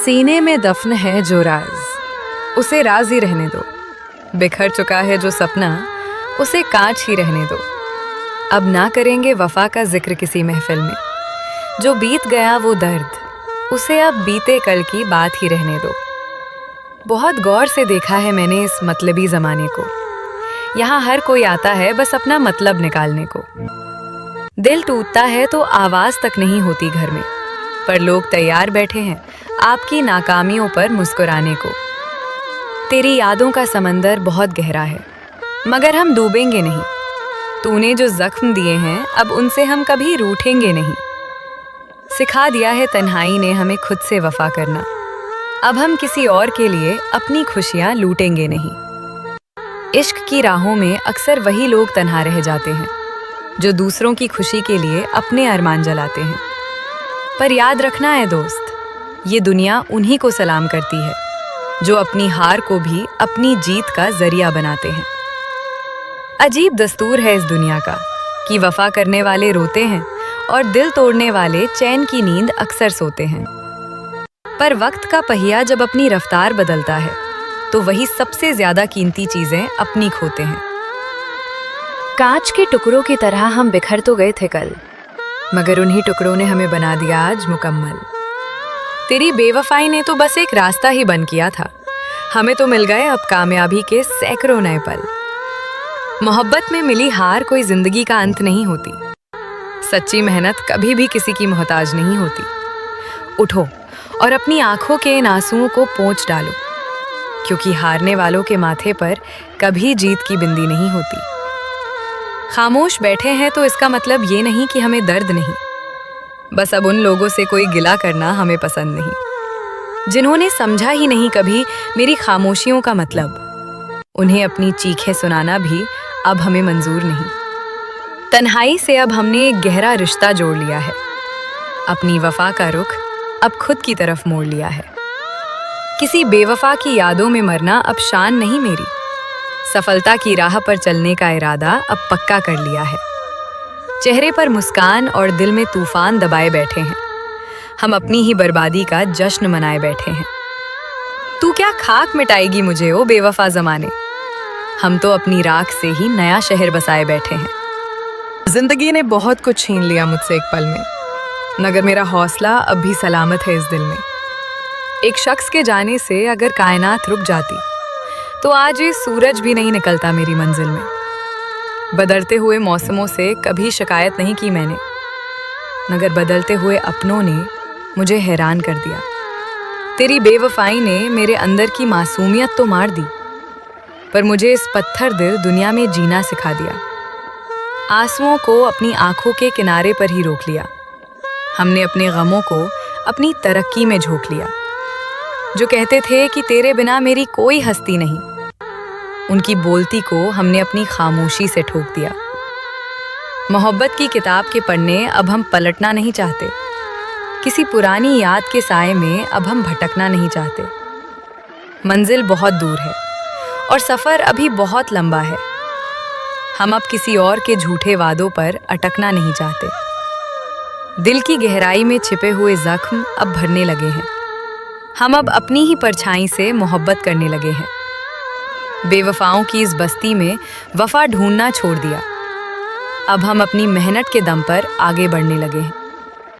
सीने में दफन है जो राज, उसे राज ही रहने दो। बिखर चुका है जो सपना, उसे कांच ही रहने दो। अब ना करेंगे वफा का जिक्र किसी महफिल में। जो बीत गया वो दर्द, उसे अब बीते कल की बात ही रहने दो। बहुत गौर से देखा है मैंने इस मतलबी ज़माने को। यहाँ हर कोई आता है बस अपना मतलब निकालने को। दिल टूटता है तो आवाज़ तक नहीं होती घर में, पर लोग तैयार बैठे हैं आपकी नाकामियों पर मुस्कुराने को। तेरी यादों का समंदर बहुत गहरा है, मगर हम डूबेंगे नहीं। तूने जो जख्म दिए हैं अब उनसे हम कभी रूठेंगे नहीं। सिखा दिया है तन्हाई ने हमें खुद से वफा करना। अब हम किसी और के लिए अपनी खुशियां लूटेंगे नहीं। इश्क की राहों में अक्सर वही लोग तन्हा रह जाते हैं जो दूसरों की खुशी के लिए अपने अरमान जलाते हैं। पर याद रखना है दोस्त, ये दुनिया उन्हीं को सलाम करती है जो अपनी हार को भी अपनी जीत का जरिया बनाते हैं। अजीब दस्तूर है इस दुनिया का कि वफा करने वाले रोते हैं और दिल तोड़ने वाले चैन की नींद अक्सर सोते हैं। पर वक्त का पहिया जब अपनी रफ्तार बदलता है तो वही सबसे ज्यादा कीमती चीजें अपनी खोते हैं। कांच के टुकड़ों की तरह हम बिखर तो गए थे कल, मगर उन्हीं टुकड़ों ने हमें बना दिया आज मुकम्मल। तेरी बेवफाई ने तो बस एक रास्ता ही बंद किया था, हमें तो मिल गए अब कामयाबी के सैकड़ों नए पल। मोहब्बत में मिली हार कोई जिंदगी का अंत नहीं होती। सच्ची मेहनत कभी भी किसी की मोहताज नहीं होती। उठो और अपनी आंखों के इन आंसुओं को पोंछ डालो, क्योंकि हारने वालों के माथे पर कभी जीत की बिंदी नहीं होती। खामोश बैठे हैं तो इसका मतलब ये नहीं कि हमें दर्द नहीं, बस अब उन लोगों से कोई गिला करना हमें पसंद नहीं जिन्होंने समझा ही नहीं कभी मेरी खामोशियों का मतलब। उन्हें अपनी चीखें सुनाना भी अब हमें मंजूर नहीं। तन्हाई से अब हमने एक गहरा रिश्ता जोड़ लिया है। अपनी वफा का रुख अब खुद की तरफ मोड़ लिया है। किसी बेवफा की यादों में मरना अब शान नहीं मेरी। सफलता की राह पर चलने का इरादा अब पक्का कर लिया है। चेहरे पर मुस्कान और दिल में तूफान दबाए बैठे हैं। हम अपनी ही बर्बादी का जश्न मनाए बैठे हैं। तू क्या खाक मिटाएगी मुझे ओ बेवफा जमाने, हम तो अपनी राख से ही नया शहर बसाए बैठे हैं। जिंदगी ने बहुत कुछ छीन लिया मुझसे एक पल में, मगर मेरा हौसला अब भी सलामत है इस दिल में। एक शख्स के जाने से अगर कायनात रुक जाती तो आज ये सूरज भी नहीं निकलता मेरी मंजिल में। बदलते हुए मौसमों से कभी शिकायत नहीं की मैंने, मगर बदलते हुए अपनों ने मुझे हैरान कर दिया। तेरी बेवफाई ने मेरे अंदर की मासूमियत तो मार दी, पर मुझे इस पत्थर दिल दुनिया में जीना सिखा दिया। आंसुओं को अपनी आंखों के किनारे पर ही रोक लिया। हमने अपने गमों को अपनी तरक्की में झोंक लिया। जो कहते थे कि तेरे बिना मेरी कोई हस्ती नहीं, उनकी बोलती को हमने अपनी खामोशी से ठोक दिया। मोहब्बत की किताब के पन्ने अब हम पलटना नहीं चाहते। किसी पुरानी याद के साए में अब हम भटकना नहीं चाहते। मंजिल बहुत दूर है और सफ़र अभी बहुत लंबा है। हम अब किसी और के झूठे वादों पर अटकना नहीं चाहते। दिल की गहराई में छिपे हुए जख्म अब भरने लगे हैं। हम अब अपनी ही परछाई से मोहब्बत करने लगे हैं। बेवफाओं की इस बस्ती में वफा ढूंढना छोड़ दिया। अब हम अपनी मेहनत के दम पर आगे बढ़ने लगे हैं।